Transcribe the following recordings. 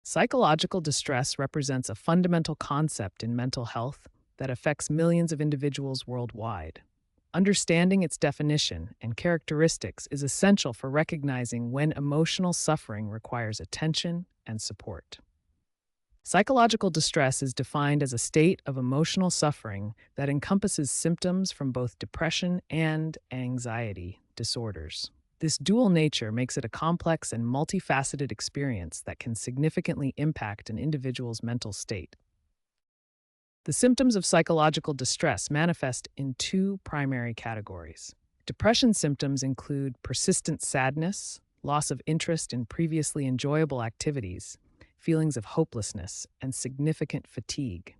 Psychological distress represents a fundamental concept in mental health that affects millions of individuals worldwide. Understanding its definition and characteristics is essential for recognizing when emotional suffering requires attention and support. Psychological distress is defined as a state of emotional suffering that encompasses symptoms from both depression and anxiety disorders. This dual nature makes it a complex and multifaceted experience that can significantly impact an individual's mental state. The symptoms of psychological distress manifest in two primary categories. Depression symptoms include persistent sadness, loss of interest in previously enjoyable activities, feelings of hopelessness, and significant fatigue.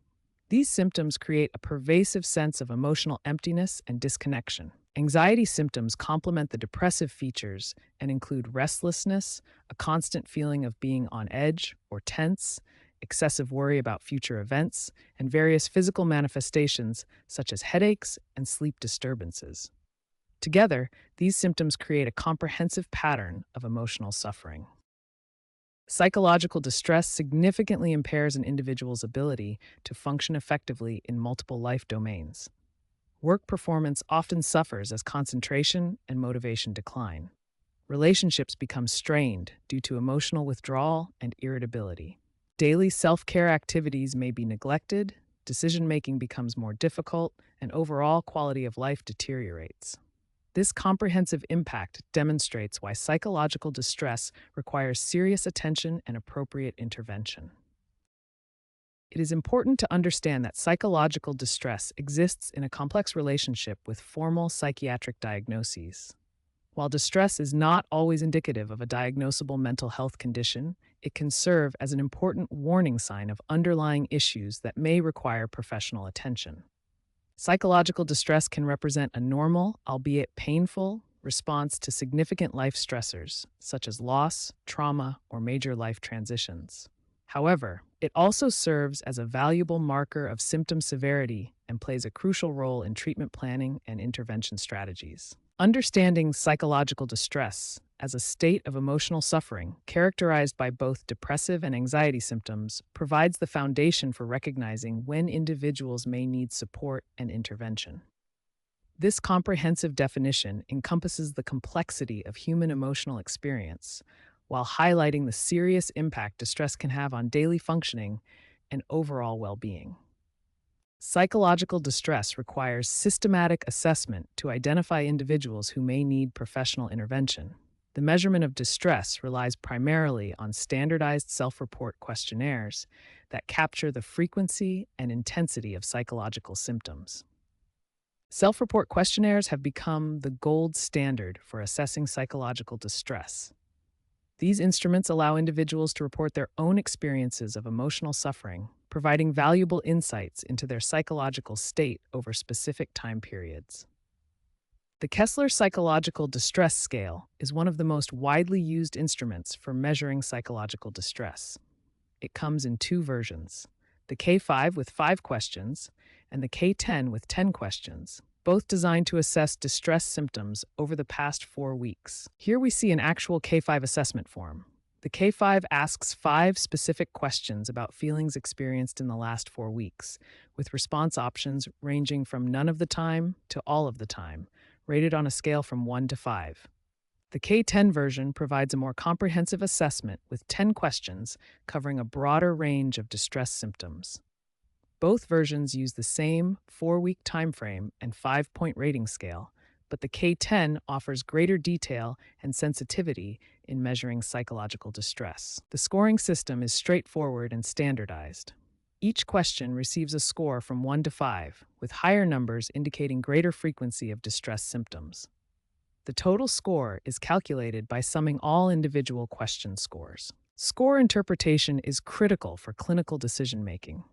These symptoms create a pervasive sense of emotional emptiness and disconnection. Anxiety symptoms complement the depressive features and include restlessness, a constant feeling of being on edge or tense, excessive worry about future events, and various physical manifestations such as headaches and sleep disturbances. Together, these symptoms create a comprehensive pattern of emotional suffering. Psychological distress significantly impairs an individual's ability to function effectively in multiple life domains. Work performance often suffers as concentration and motivation decline. Relationships become strained due to emotional withdrawal and irritability. Daily self-care activities may be neglected, decision-making becomes more difficult, and overall quality of life deteriorates. This comprehensive impact demonstrates why psychological distress requires serious attention and appropriate intervention. It is important to understand that psychological distress exists in a complex relationship with formal psychiatric diagnoses. While distress is not always indicative of a diagnosable mental health condition, it can serve as an important warning sign of underlying issues that may require professional attention. Psychological distress can represent a normal, albeit painful, response to significant life stressors, such as loss, trauma, or major life transitions. However, it also serves as a valuable marker of symptom severity and plays a crucial role in treatment planning and intervention strategies. Understanding psychological distress as a state of emotional suffering characterized by both depressive and anxiety symptoms provides the foundation for recognizing when individuals may need support and intervention. This comprehensive definition encompasses the complexity of human emotional experience, while highlighting the serious impact distress can have on daily functioning and overall well-being. Psychological distress requires systematic assessment to identify individuals who may need professional intervention. The measurement of distress relies primarily on standardized self-report questionnaires that capture the frequency and intensity of psychological symptoms. Self-report questionnaires have become the gold standard for assessing psychological distress. These instruments allow individuals to report their own experiences of emotional suffering, providing valuable insights into their psychological state over specific time periods. The Kessler Psychological Distress Scale is one of the most widely used instruments for measuring psychological distress. It comes in two versions, the K5 with 5 questions and the K10 with 10 questions, both designed to assess distress symptoms over the past 4 weeks. Here we see an actual K5 assessment form. The K5 asks 5 specific questions about feelings experienced in the last 4 weeks, with response options ranging from none of the time to all of the time, rated on a scale from 1 to 5. The K10 version provides a more comprehensive assessment with 10 questions covering a broader range of distress symptoms. Both versions use the same 4-week time frame and 5-point rating scale, but the K10 offers greater detail and sensitivity in measuring psychological distress. The scoring system is straightforward and standardized. Each question receives a score from 1 to 5, with higher numbers indicating greater frequency of distress symptoms. The total score is calculated by summing all individual question scores. Score interpretation is critical for clinical decision-making.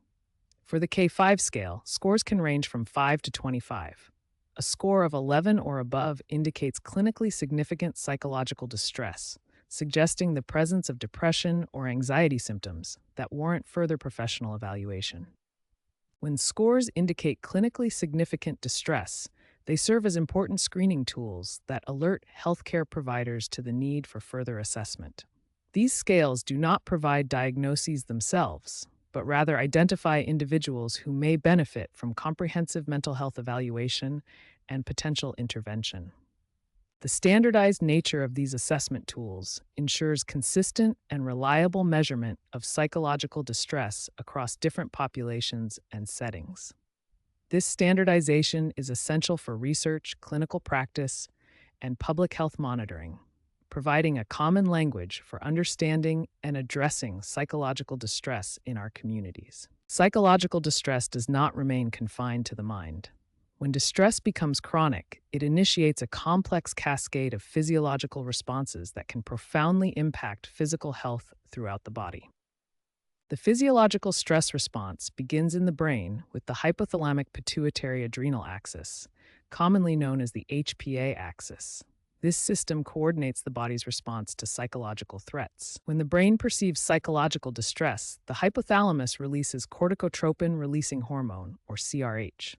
For the K5 scale, scores can range from 5 to 25. A score of 11 or above indicates clinically significant psychological distress, suggesting the presence of depression or anxiety symptoms that warrant further professional evaluation. When scores indicate clinically significant distress, they serve as important screening tools that alert healthcare providers to the need for further assessment. These scales do not provide diagnoses themselves, but rather identify individuals who may benefit from comprehensive mental health evaluation and potential intervention. The standardized nature of these assessment tools ensures consistent and reliable measurement of psychological distress across different populations and settings. This standardization is essential for research, clinical practice, and public health monitoring, providing a common language for understanding and addressing psychological distress in our communities. Psychological distress does not remain confined to the mind. When distress becomes chronic, it initiates a complex cascade of physiological responses that can profoundly impact physical health throughout the body. The physiological stress response begins in the brain with the hypothalamic pituitary adrenal axis, commonly known as the HPA axis. This system coordinates the body's response to psychological threats. When the brain perceives psychological distress, the hypothalamus releases corticotropin-releasing hormone, or CRH.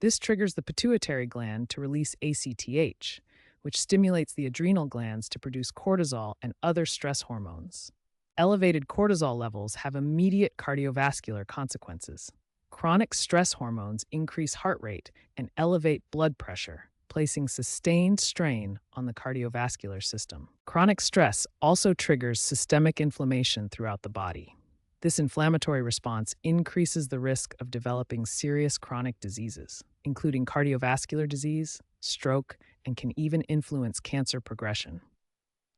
This triggers the pituitary gland to release ACTH, which stimulates the adrenal glands to produce cortisol and other stress hormones. Elevated cortisol levels have immediate cardiovascular consequences. Chronic stress hormones increase heart rate and elevate blood pressure, placing sustained strain on the cardiovascular system. Chronic stress also triggers systemic inflammation throughout the body. This inflammatory response increases the risk of developing serious chronic diseases, including cardiovascular disease, stroke, and can even influence cancer progression.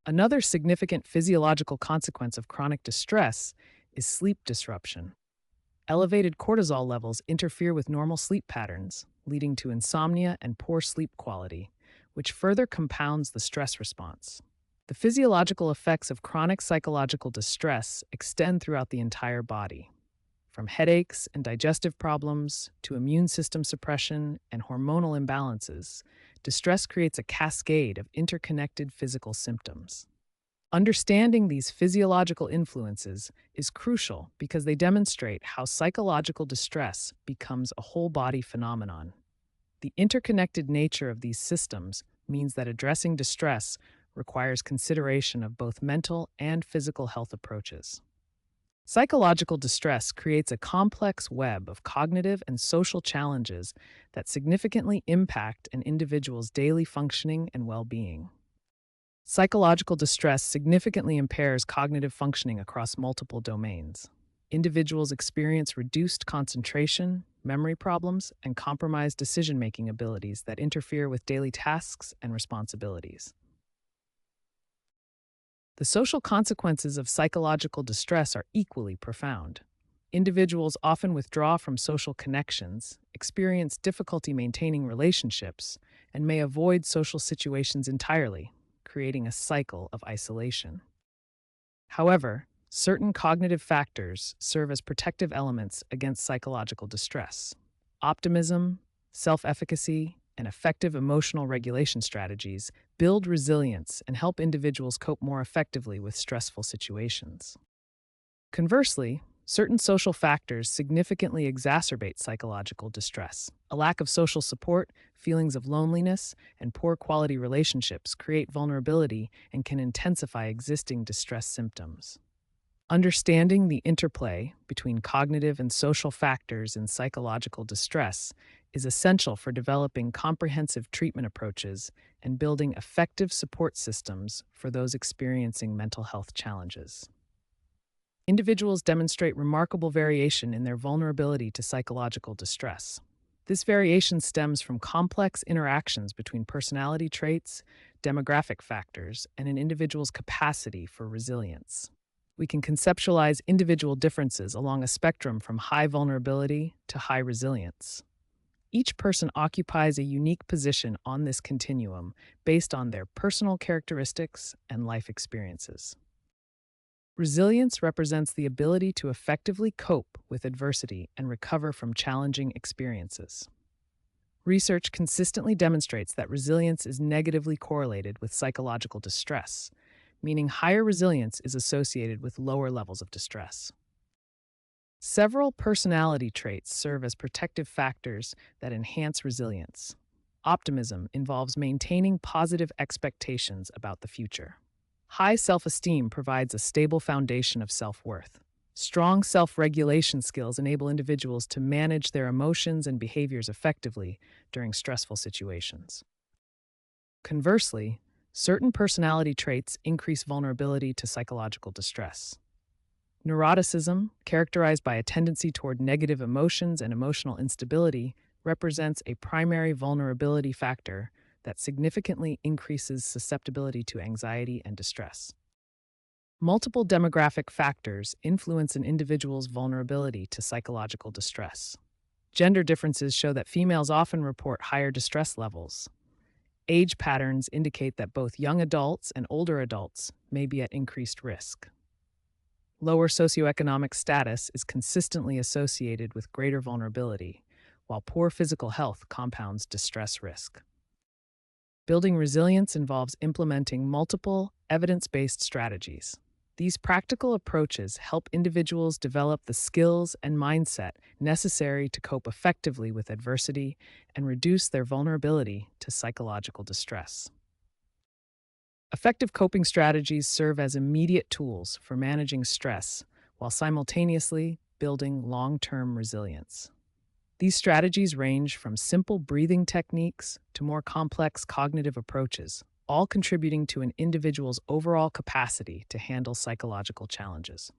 Another significant physiological consequence of chronic distress is sleep disruption. Elevated cortisol levels interfere with normal sleep patterns, leading to insomnia and poor sleep quality, which further compounds the stress response. The physiological effects of chronic psychological distress extend throughout the entire body. From headaches and digestive problems to immune system suppression and hormonal imbalances, distress creates a cascade of interconnected physical symptoms. Understanding these physiological influences is crucial because they demonstrate how psychological distress becomes a whole body phenomenon. The interconnected nature of these systems means that addressing distress requires consideration of both mental and physical health approaches. Psychological distress creates a complex web of cognitive and social challenges that significantly impact an individual's daily functioning and well-being. Psychological distress significantly impairs cognitive functioning across multiple domains. Individuals experience reduced concentration, memory problems, and compromised decision-making abilities that interfere with daily tasks and responsibilities. The social consequences of psychological distress are equally profound. Individuals often withdraw from social connections, experience difficulty maintaining relationships, and may avoid social situations entirely, creating a cycle of isolation. However, certain cognitive factors serve as protective elements against psychological distress. Optimism, self-efficacy, and effective emotional regulation strategies build resilience and help individuals cope more effectively with stressful situations. Conversely, certain social factors significantly exacerbate psychological distress. A lack of social support, feelings of loneliness, and poor quality relationships create vulnerability and can intensify existing distress symptoms. Understanding the interplay between cognitive and social factors in psychological distress is essential for developing comprehensive treatment approaches and building effective support systems for those experiencing mental health challenges. Individuals demonstrate remarkable variation in their vulnerability to psychological distress. This variation stems from complex interactions between personality traits, demographic factors, and an individual's capacity for resilience. We can conceptualize individual differences along a spectrum from high vulnerability to high resilience. Each person occupies a unique position on this continuum based on their personal characteristics and life experiences. Resilience represents the ability to effectively cope with adversity and recover from challenging experiences. Research consistently demonstrates that resilience is negatively correlated with psychological distress, meaning higher resilience is associated with lower levels of distress. Several personality traits serve as protective factors that enhance resilience. Optimism involves maintaining positive expectations about the future. High self-esteem provides a stable foundation of self-worth. Strong self-regulation skills enable individuals to manage their emotions and behaviors effectively during stressful situations. Conversely, certain personality traits increase vulnerability to psychological distress. Neuroticism, characterized by a tendency toward negative emotions and emotional instability, represents a primary vulnerability factor that significantly increases susceptibility to anxiety and distress. Multiple demographic factors influence an individual's vulnerability to psychological distress. Gender differences show that females often report higher distress levels. Age patterns indicate that both young adults and older adults may be at increased risk. Lower socioeconomic status is consistently associated with greater vulnerability, while poor physical health compounds distress risk. Building resilience involves implementing multiple, evidence-based strategies. These practical approaches help individuals develop the skills and mindset necessary to cope effectively with adversity and reduce their vulnerability to psychological distress. Effective coping strategies serve as immediate tools for managing stress while simultaneously building long-term resilience. These strategies range from simple breathing techniques to more complex cognitive approaches, all contributing to an individual's overall capacity to handle psychological challenges.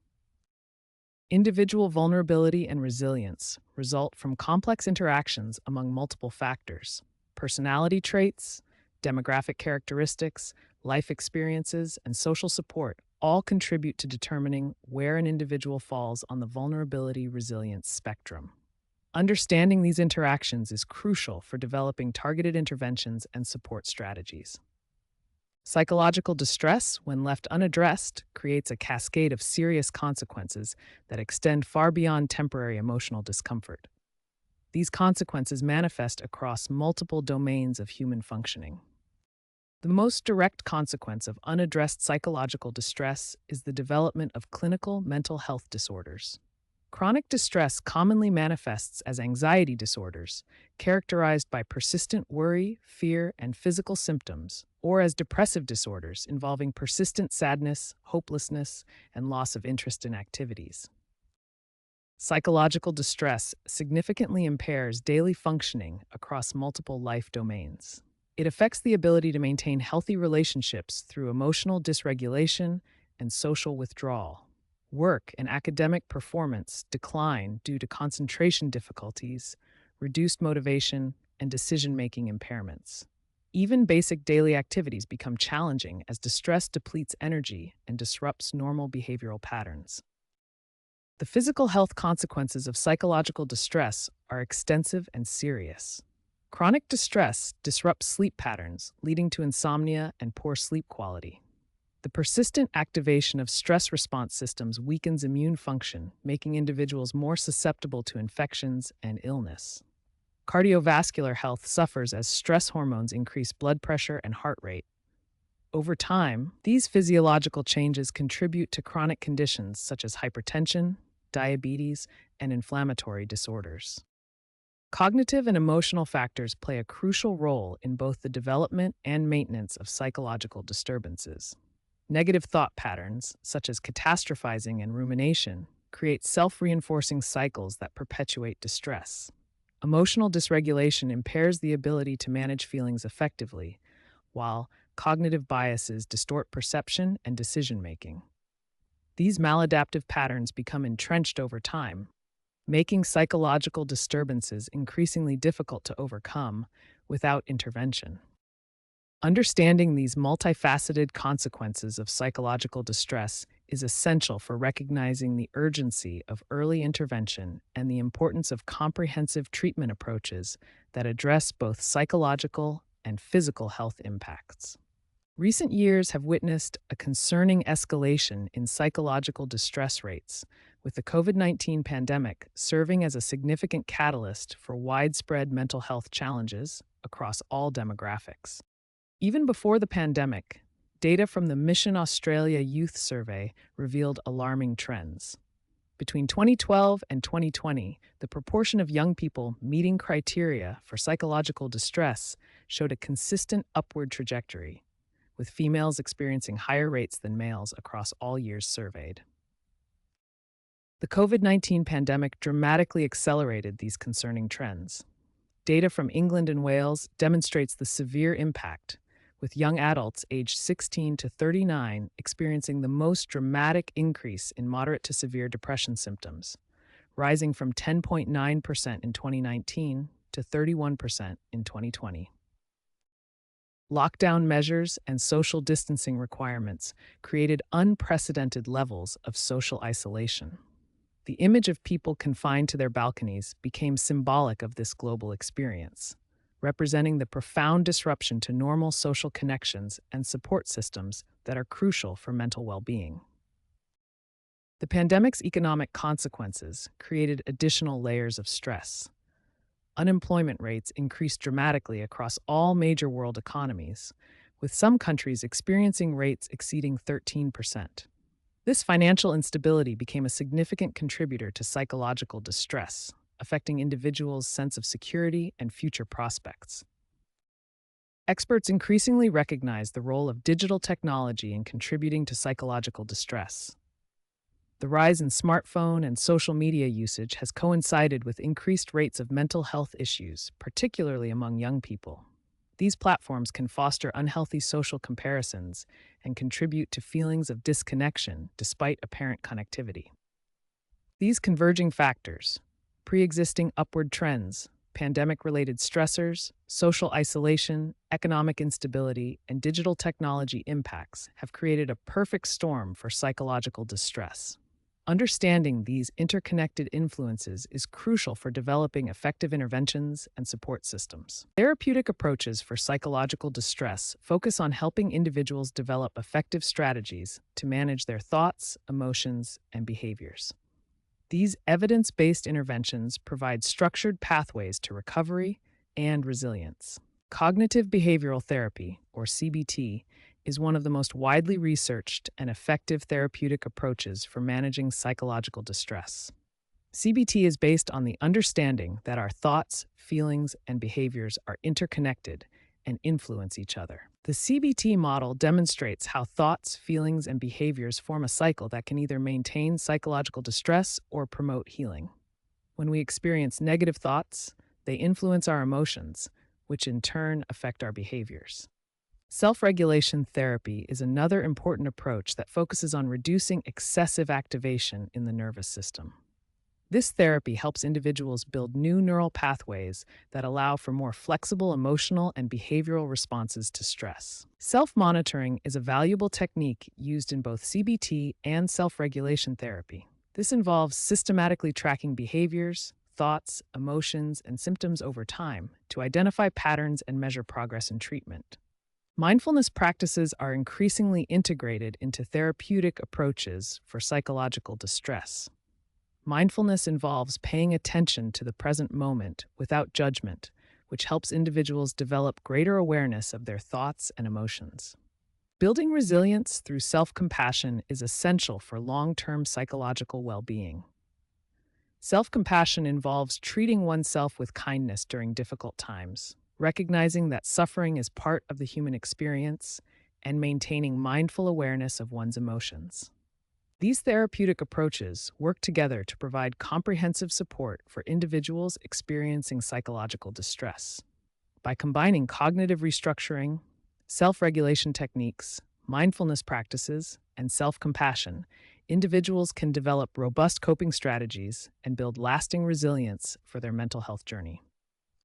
Individual vulnerability and resilience result from complex interactions among multiple factors. Personality traits, demographic characteristics, life experiences, and social support all contribute to determining where an individual falls on the vulnerability resilience spectrum. Understanding these interactions is crucial for developing targeted interventions and support strategies. Psychological distress, when left unaddressed, creates a cascade of serious consequences that extend far beyond temporary emotional discomfort. These consequences manifest across multiple domains of human functioning. The most direct consequence of unaddressed psychological distress is the development of clinical mental health disorders. Chronic distress commonly manifests as anxiety disorders, characterized by persistent worry, fear, and physical symptoms, or as depressive disorders involving persistent sadness, hopelessness, and loss of interest in activities. Psychological distress significantly impairs daily functioning across multiple life domains. It affects the ability to maintain healthy relationships through emotional dysregulation and social withdrawal. Work and academic performance decline due to concentration difficulties, reduced motivation, and decision-making impairments. Even basic daily activities become challenging as distress depletes energy and disrupts normal behavioral patterns. The physical health consequences of psychological distress are extensive and serious. Chronic distress disrupts sleep patterns, leading to insomnia and poor sleep quality. The persistent activation of stress response systems weakens immune function, making individuals more susceptible to infections and illness. Cardiovascular health suffers as stress hormones increase blood pressure and heart rate. Over time, these physiological changes contribute to chronic conditions such as hypertension, diabetes, and inflammatory disorders. Cognitive and emotional factors play a crucial role in both the development and maintenance of psychological disturbances. Negative thought patterns, such as catastrophizing and rumination, create self-reinforcing cycles that perpetuate distress. Emotional dysregulation impairs the ability to manage feelings effectively, while cognitive biases distort perception and decision-making. These maladaptive patterns become entrenched over time, making psychological disturbances increasingly difficult to overcome without intervention. Understanding these multifaceted consequences of psychological distress is essential for recognizing the urgency of early intervention and the importance of comprehensive treatment approaches that address both psychological and physical health impacts. Recent years have witnessed a concerning escalation in psychological distress rates, with the COVID-19 pandemic serving as a significant catalyst for widespread mental health challenges across all demographics. Even before the pandemic, data from the Mission Australia Youth Survey revealed alarming trends. Between 2012 and 2020, the proportion of young people meeting criteria for psychological distress showed a consistent upward trajectory, with females experiencing higher rates than males across all years surveyed. The COVID-19 pandemic dramatically accelerated these concerning trends. Data from England and Wales demonstrates the severe impact, with young adults aged 16 to 39 experiencing the most dramatic increase in moderate to severe depression symptoms, rising from 10.9% in 2019 to 31% in 2020. Lockdown measures and social distancing requirements created unprecedented levels of social isolation. The image of people confined to their balconies became symbolic of this global experience, representing the profound disruption to normal social connections and support systems that are crucial for mental well-being. The pandemic's economic consequences created additional layers of stress. Unemployment rates increased dramatically across all major world economies, with some countries experiencing rates exceeding 13%. This financial instability became a significant contributor to psychological distress, affecting individuals' sense of security and future prospects. Experts increasingly recognize the role of digital technology in contributing to psychological distress. The rise in smartphone and social media usage has coincided with increased rates of mental health issues, particularly among young people. These platforms can foster unhealthy social comparisons and contribute to feelings of disconnection despite apparent connectivity. These converging factors, pre-existing upward trends, pandemic-related stressors, social isolation, economic instability, and digital technology impacts have created a perfect storm for psychological distress. Understanding these interconnected influences is crucial for developing effective interventions and support systems. Therapeutic approaches for psychological distress focus on helping individuals develop effective strategies to manage their thoughts, emotions, and behaviors. These evidence-based interventions provide structured pathways to recovery and resilience. Cognitive behavioral therapy, or CBT, is one of the most widely researched and effective therapeutic approaches for managing psychological distress. CBT is based on the understanding that our thoughts, feelings, and behaviors are interconnected and influence each other. The CBT model demonstrates how thoughts, feelings, and behaviors form a cycle that can either maintain psychological distress or promote healing. When we experience negative thoughts, they influence our emotions, which in turn affect our behaviors. Self-regulation therapy is another important approach that focuses on reducing excessive activation in the nervous system. This therapy helps individuals build new neural pathways that allow for more flexible emotional and behavioral responses to stress. Self-monitoring is a valuable technique used in both CBT and self-regulation therapy. This involves systematically tracking behaviors, thoughts, emotions, and symptoms over time to identify patterns and measure progress in treatment. Mindfulness practices are increasingly integrated into therapeutic approaches for psychological distress. Mindfulness involves paying attention to the present moment without judgment, which helps individuals develop greater awareness of their thoughts and emotions. Building resilience through self-compassion is essential for long-term psychological well-being. Self-compassion involves treating oneself with kindness during difficult times, recognizing that suffering is part of the human experience, and maintaining mindful awareness of one's emotions. These therapeutic approaches work together to provide comprehensive support for individuals experiencing psychological distress. By combining cognitive restructuring, self-regulation techniques, mindfulness practices, and self-compassion, individuals can develop robust coping strategies and build lasting resilience for their mental health journey.